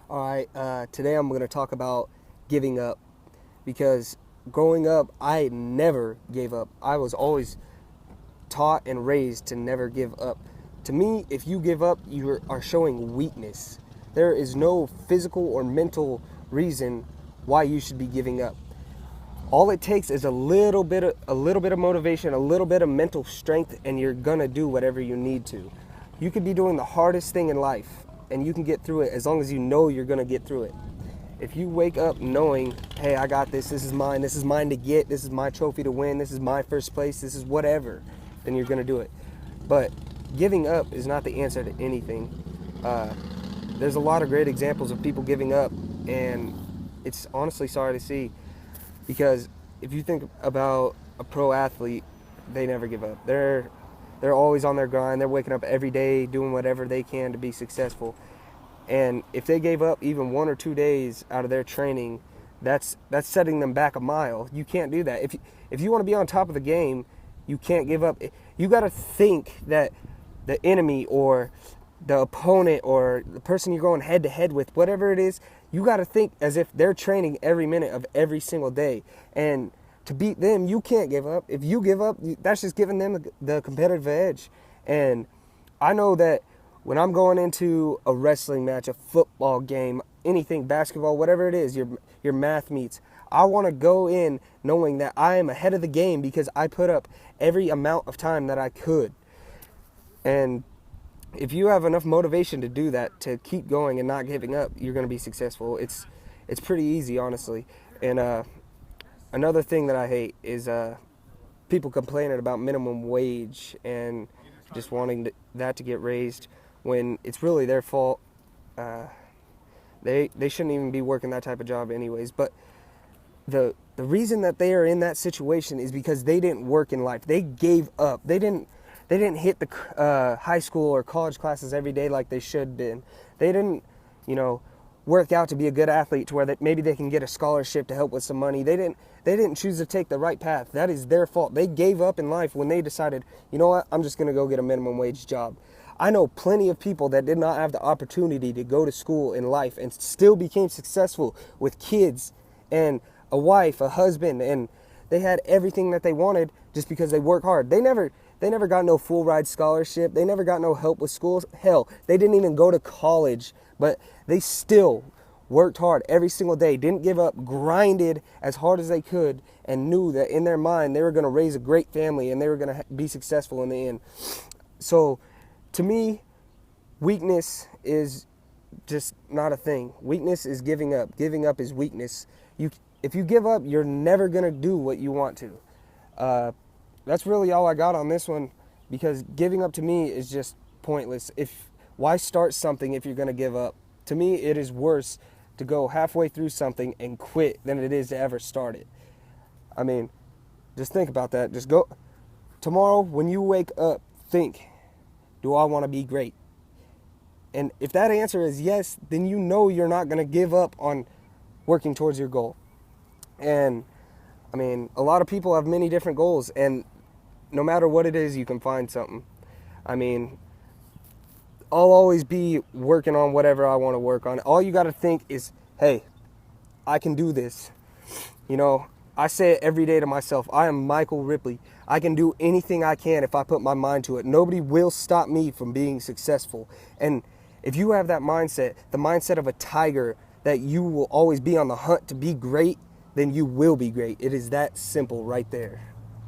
All right, today I'm going to talk about giving up because growing up, I never gave up. I was always taught and raised to never give up. To me, if you give up, you are showing weakness. There is no physical or mental reason why you should be giving up. All it takes is a little bit of motivation, a little bit of mental strength, and you're gonna do whatever you need to. You could be doing the hardest thing in life, and you can get through it as long as you know you're gonna get through it. If you wake up knowing, hey, I got this is mine to get, this is my trophy to win, this is my first place, this is whatever, then you're gonna do it. But giving up is not the answer to anything. There's a lot of great examples of people giving up, and it's honestly sorry to see. Because if you think about a pro athlete, they never give up. They're always on their grind. They're waking up every day doing whatever they can to be successful. And if they gave up even 1 or 2 days out of their training, that's setting them back a mile. You can't do that. If you want to be on top of the game, you can't give up. You got to think that the enemy or the opponent or the person you're going head to head with, whatever it is, you got to think as if they're training every minute of every single day. And to beat them, you can't give up. If you give up, that's just giving them the competitive edge. And I know that when I'm going into a wrestling match, a football game, anything, basketball, whatever it is, your math meets, I want to go in knowing that I am ahead of the game because I put up every amount of time that I could. And if you have enough motivation to do that, to keep going and not giving up, you're going to be successful. It's pretty easy, honestly. And another thing that I hate is people complaining about minimum wage and just wanting that to get raised when it's really their fault. They shouldn't even be working that type of job anyways. But the reason that they are in that situation is because they didn't work in life. They gave up. They didn't hit the high school or college classes every day like they should have been. They didn't, work out to be a good athlete to where maybe they can get a scholarship to help with some money. They didn't choose to take the right path. That is their fault. They gave up in life when they decided, you know what, I'm just going to go get a minimum wage job. I know plenty of people that did not have the opportunity to go to school in life and still became successful with kids and a wife, a husband, and they had everything that they wanted just because they work hard. They never got no full ride scholarship. They never got no help with school. Hell, they didn't even go to college, but they still worked hard every single day, didn't give up, grinded as hard as they could, and knew that in their mind they were going to raise a great family and they were going to be successful in the end. So to me, weakness is just not a thing. Weakness is giving up. Giving up is weakness. If you give up, you're never going to do what you want to. That's really all I got on this one, because giving up to me is just pointless. Why start something if you're going to give up? To me, it is worse to go halfway through something and quit than it is to ever start it. I mean, just think about that. Just go tomorrow when you wake up, think, do I want to be great? And if that answer is yes, then you know you're not going to give up on working towards your goal. And I mean, a lot of people have many different goals, and no matter what it is, you can find something. I mean, I'll always be working on whatever I want to work on. All you got to think is, hey, I can do this. I say it every day to myself. I am Michael Ripley. I can do anything I can if I put my mind to it. Nobody will stop me from being successful. And if you have that mindset, the mindset of a tiger, that you will always be on the hunt to be great, then you will be great. It is that simple right there.